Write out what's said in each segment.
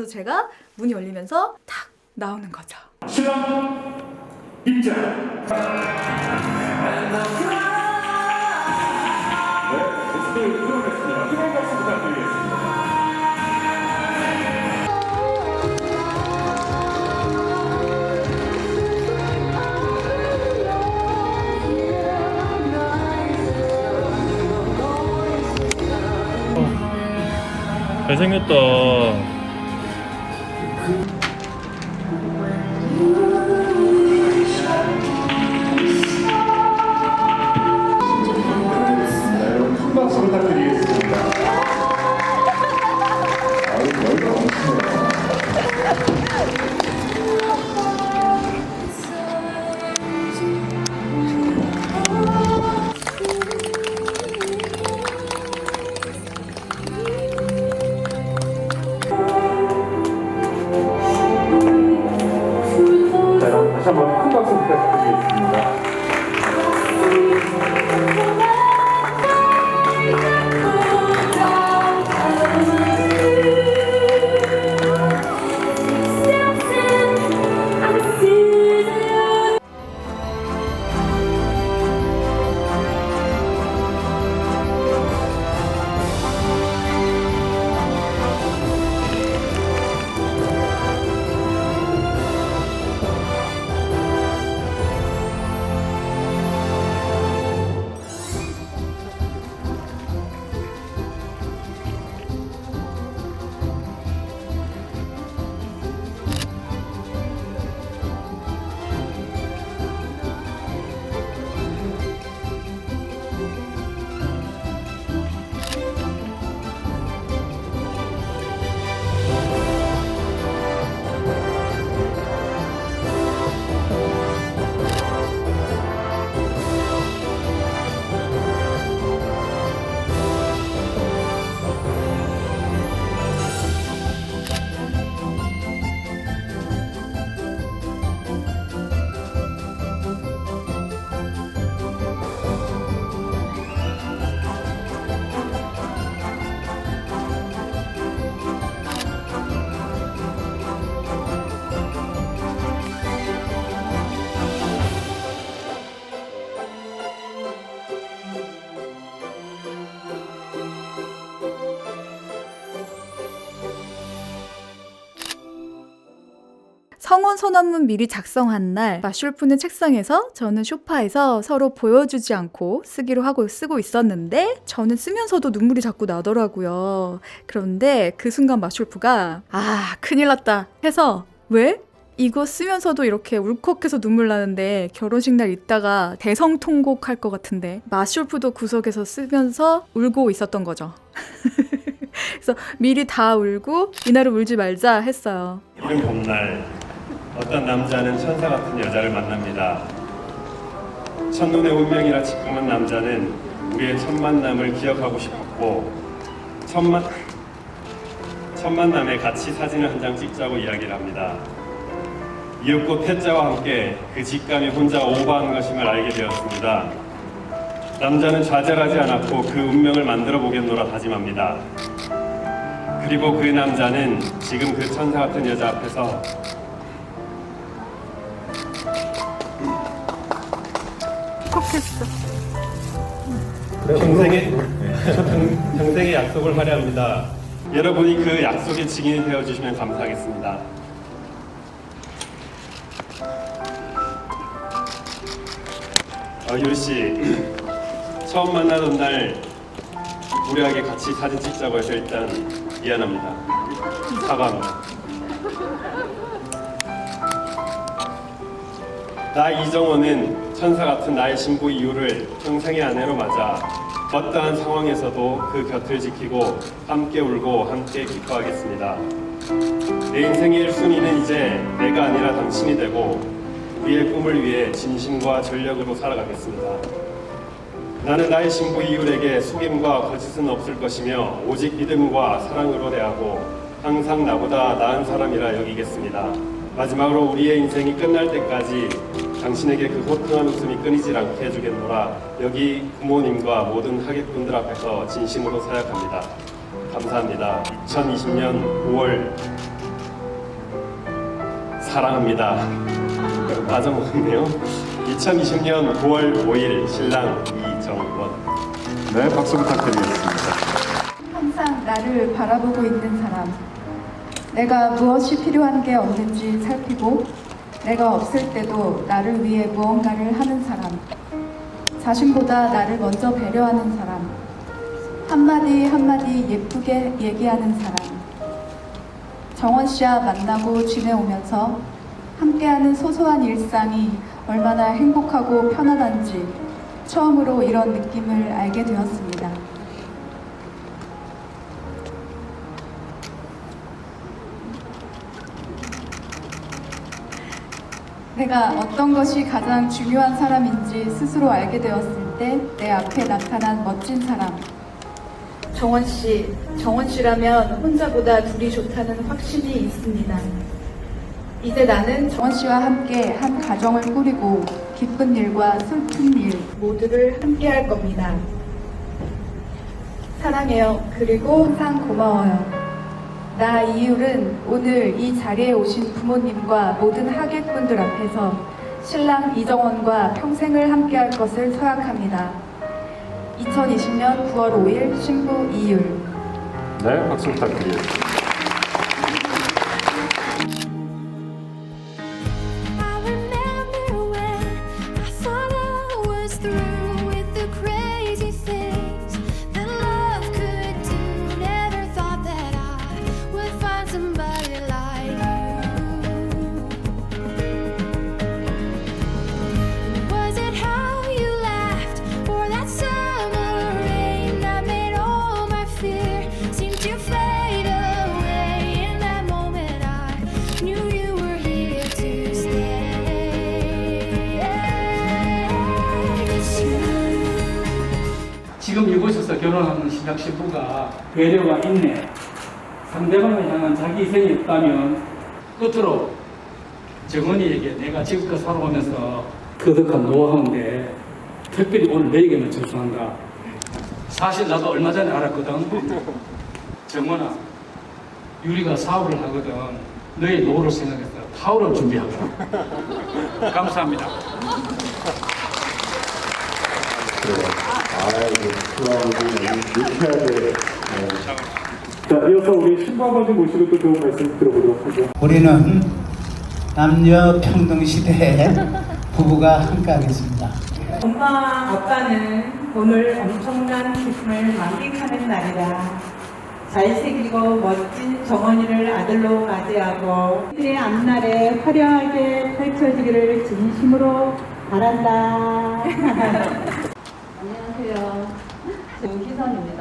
그러면서 제가 문이 열리면서 탁 나오는 거죠. 신랑 입장. 네, 모습을 풀어냈습니다. 뜨거운 박수 부탁드리겠습니다. 잘생겼다. 여러분 큰 박수 부탁드리겠습니다. 아유, 열과 많으시네요. 자, 여러분 다시 한번 큰 박수 부탁드리겠습니다. 성혼 선언문 미리 작성한 날 마슐프는 책상에서 저는 소파에서 서로 보여주지 않고 쓰기로 하고 쓰고 있었는데 저는 쓰면서도 눈물이 자꾸 나더라고요. 그런데 그 순간 마슐프가 큰일 났다 해서 왜? 이거 쓰면서도 이렇게 울컥해서 눈물 나는데 결혼식 날 있다가 대성통곡 할 것 같은데 마슐프도 구석에서 쓰면서 울고 있었던 거죠. 그래서 미리 다 울고 이날은 울지 말자 했어요. 이른 봄날 어떤 남자는 천사 같은 여자를 만납니다. 첫눈의 운명이라 지금은 남자는 우리의 첫 만남을 기억하고 싶었고 첫 만남에 같이 사진을 한 장 찍자고 이야기를 합니다. 이윽고 태자와 함께 그 직감이 혼자 오버한 것임을 알게 되었습니다. 남자는 좌절하지 않았고 그 운명을 만들어 보겠노라 다짐합니다. 그리고 그 남자는 지금 그 천사 같은 여자 앞에서 울컥했어. 평생의 약속을 하려 합니다. 여러분이 그 약속의 증인이 되어주시면 감사하겠습니다. 유리씨, 처음 만나던 날 우리에게 같이 사진 찍자고 해서 일단 미안합니다. 사과합니다. 나 이정원은 천사 같은 나의 신부 이유를 평생의 아내로 맞아 어떠한 상황에서도 그 곁을 지키고 함께 울고 함께 기뻐하겠습니다. 내 인생의 1순위는 이제 내가 아니라 당신이 되고 우리의 꿈을 위해 진심과 전력으로 살아가겠습니다. 나는 나의 신부 이율에게 속임과 거짓은 없을 것이며 오직 믿음과 사랑으로 대하고 항상 나보다 나은 사람이라 여기겠습니다. 마지막으로 우리의 인생이 끝날 때까지 당신에게 그 호탕한 웃음이 끊이질 않게 해주겠노라. 여기 부모님과 모든 하객분들 앞에서 진심으로 사약합니다. 감사합니다. 2020년 5월 사랑합니다. 빠져먹었네요. 2020년 9월 5일 신랑 이정원. 네, 박수 부탁드리겠습니다. 항상 나를 바라보고 있는 사람. 내가 무엇이 필요한 게 없는지 살피고 내가 없을 때도 나를 위해 무언가를 하는 사람. 자신보다 나를 먼저 배려하는 사람. 한마디 한마디 예쁘게 얘기하는 사람. 정원 씨와 만나고 지내오면서 함께하는 소소한 일상이 얼마나 행복하고 편안한지 처음으로 이런 느낌을 알게 되었습니다. 내가 어떤 것이 가장 중요한 사람인지 스스로 알게 되었을 때 내 앞에 나타난 멋진 사람. 정원 씨라면 혼자보다 둘이 좋다는 확신이 있습니다. 이제 나는 정원 씨와 함께 한 가정을 꾸리고 기쁜 일과 슬픈 일 모두를 함께 할 겁니다. 사랑해요. 그리고 항상 고마워요. 나 이율은 오늘 이 자리에 오신 부모님과 모든 하객분들 앞에서 신랑 이정원과 평생을 함께할 것을 서약합니다. 2020년 9월 5일 신부 이율. 네, 박수 부탁드리겠습니다. I remember when I thought I was through with the crazy things that love could do. Never thought that I would find somebody like you. Was it how you laughed or that summer rain that made all my fear seem to fade away? In that moment I knew you were here to stay. 'Cause you 지금 이곳에서 결혼하는 신랑 신부가 배려와 인내, 상대방을 향한 자기 희생이 없다면 끝으로 정원이에게 내가 지금껏 살아오면서 거듭한 노하우인데 특별히 오늘 너에게만 전수한다. 사실 나도 얼마 전에 알았거든. 정원아, 유리가 사업을 하거든. 너의 노후를 생각해서 타오를 준비하고. 감사합니다. 자, 이어서 우리 신부 아버지 모시고 또 좋은 말씀 들어보도록 하죠. 우리는 남녀 평등 시대에 부부가 함께하겠습니다. 엄마, 아빠는 오늘 엄청난 기쁨을 만끽하는 날이다. 잘생기고 멋진 정원이를 아들로 맞이하고 그의 앞날에 화려하게 펼쳐지기를 진심으로 바란다. 안녕하세요. 조희선입니다.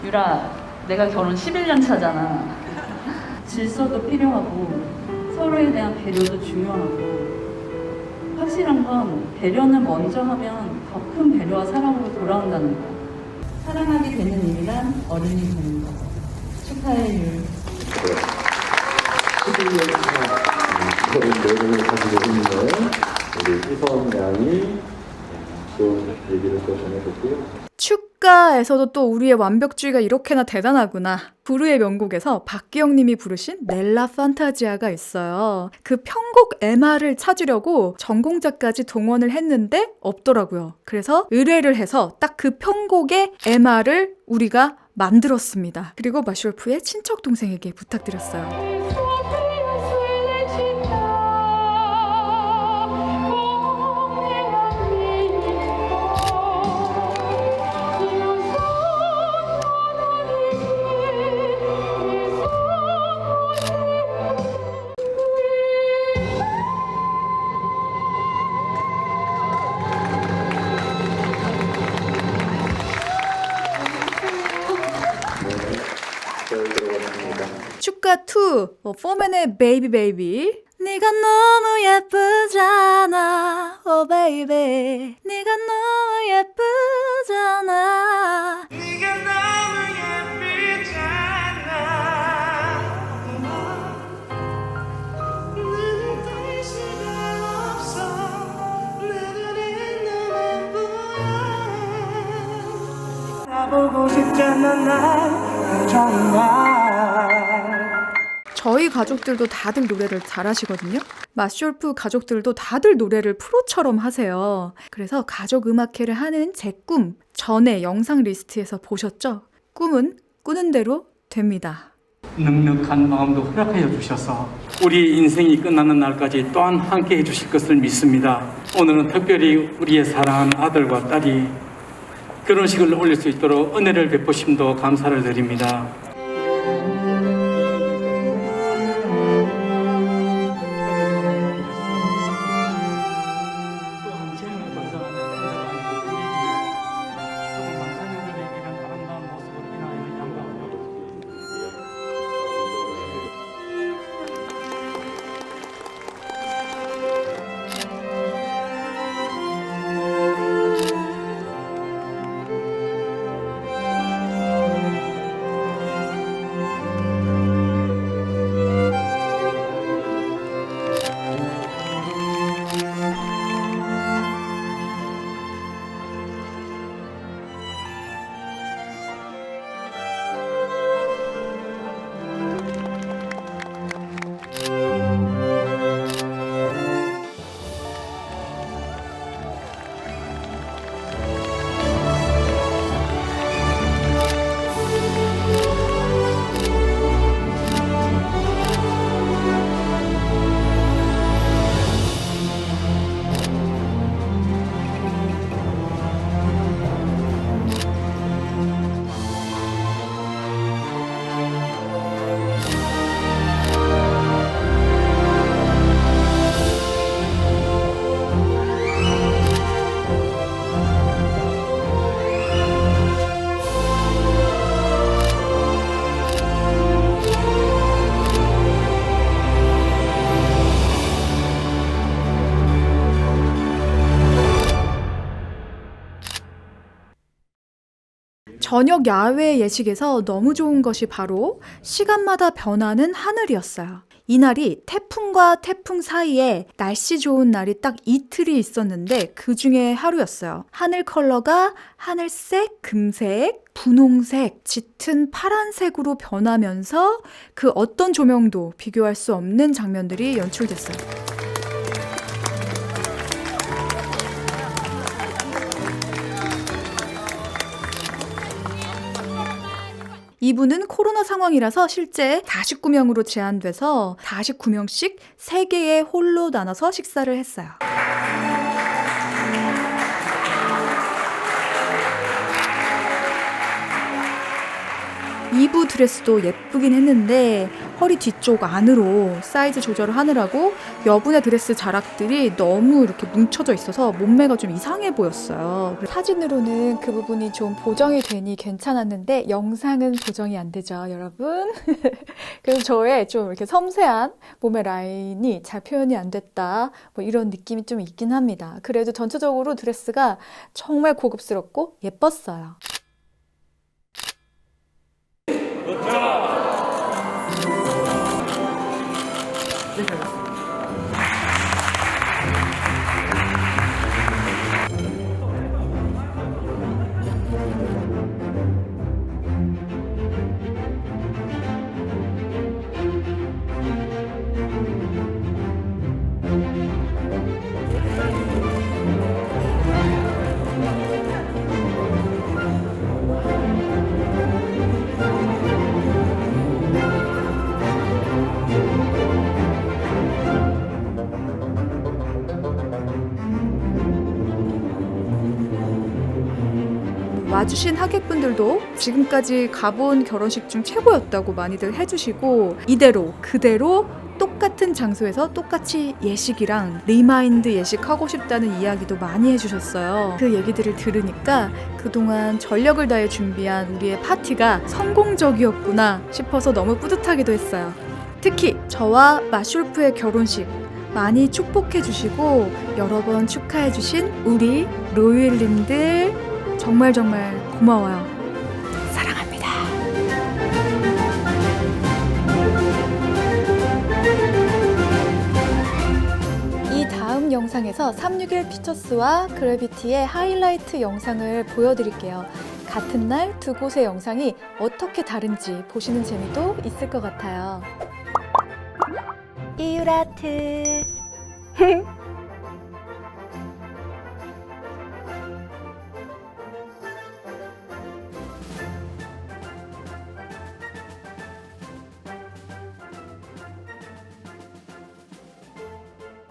유라, 내가 결혼 11년 차잖아. 질서도 필요하고 서로에 대한 배려도 중요하고 확실한 건 배려는 먼저 하면 더 큰 배려와 사랑으로 돌아온다는 거야. 사랑하게 되는 일이란 어른이 되는 거. 축하해, 율. 그런 내용을 가지고 있는 우리 희선 양이 좋은 얘기를 또 전해줬고요. 축가에서도 또 우리의 완벽주의가 이렇게나 대단하구나. 부르의 명곡에서 박기영님이 부르신 넬라 판타지아가 있어요. 그 편곡 MR을 찾으려고 전공자까지 동원을 했는데 없더라고요. 그래서 의뢰를 해서 딱 그 편곡의 MR을 우리가 만들었습니다. 그리고 마슈울프의 친척 동생에게 부탁드렸어요. 축가 2, 포맨의 베이비 베이비. 네가 너무 예쁘잖아, 오 베이비. 네가 너무 예쁘잖아. 네가 너무 예쁘잖아. 나는 될 수가 없어. 내 눈에 너만 보여. 나보고 싶잖아, 난 정말. 저희 가족들도 다들 노래를 잘하시거든요. 마쇼프 가족들도 다들 노래를 프로처럼 하세요. 그래서 가족 음악회를 하는 제 꿈 전에 영상 리스트에서 보셨죠? 꿈은 꾸는 대로 됩니다. 넉넉한 마음도 허락하여 주셔서 우리 인생이 끝나는 날까지 또한 함께 해주실 것을 믿습니다. 오늘은 특별히 우리의 사랑하는 아들과 딸이 결혼식을 올릴 수 있도록 은혜를 베푸심도 감사를 드립니다. 저녁 야외 예식에서 너무 좋은 것이 바로 시간마다 변하는 하늘이었어요. 이날이 태풍과 태풍 사이에 날씨 좋은 날이 딱 이틀이 있었는데 그 중에 하루였어요. 하늘 컬러가 하늘색, 금색, 분홍색, 짙은 파란색으로 변하면서 그 어떤 조명도 비교할 수 없는 장면들이 연출됐어요. 이분은 코로나 상황이라서 실제 49명으로 제한돼서 49명씩 3개의 홀로 나눠서 식사를 했어요. 2부 드레스도 예쁘긴 했는데 허리 뒤쪽 안으로 사이즈 조절을 하느라고 여분의 드레스 자락들이 너무 이렇게 뭉쳐져 있어서 몸매가 좀 이상해 보였어요. 사진으로는 그 부분이 좀 보정이 되니 괜찮았는데 영상은 보정이 안 되죠, 여러분. 그래서 저의 좀 이렇게 섬세한 몸의 라인이 잘 표현이 안 됐다, 뭐 이런 느낌이 좀 있긴 합니다. 그래도 전체적으로 드레스가 정말 고급스럽고 예뻤어요. 와주신 하객분들도 지금까지 가본 결혼식 중 최고였다고 많이들 해주시고 이대로 그대로 똑같은 장소에서 똑같이 예식이랑 리마인드 예식하고 싶다는 이야기도 많이 해주셨어요. 그 얘기들을 들으니까 그동안 전력을 다해 준비한 우리의 파티가 성공적이었구나 싶어서 너무 뿌듯하기도 했어요. 특히 저와 마슐프의 결혼식 많이 축복해 주시고 여러 번 축하해 주신 우리 로일님들 정말 고마워요. 사랑합니다. 이 다음 영상에서 361 피처스와 그래비티의 하이라이트 영상을 보여드릴게요. 같은 날 두 곳의 영상이 어떻게 다른지 보시는 재미도 있을 것 같아요. 이유라트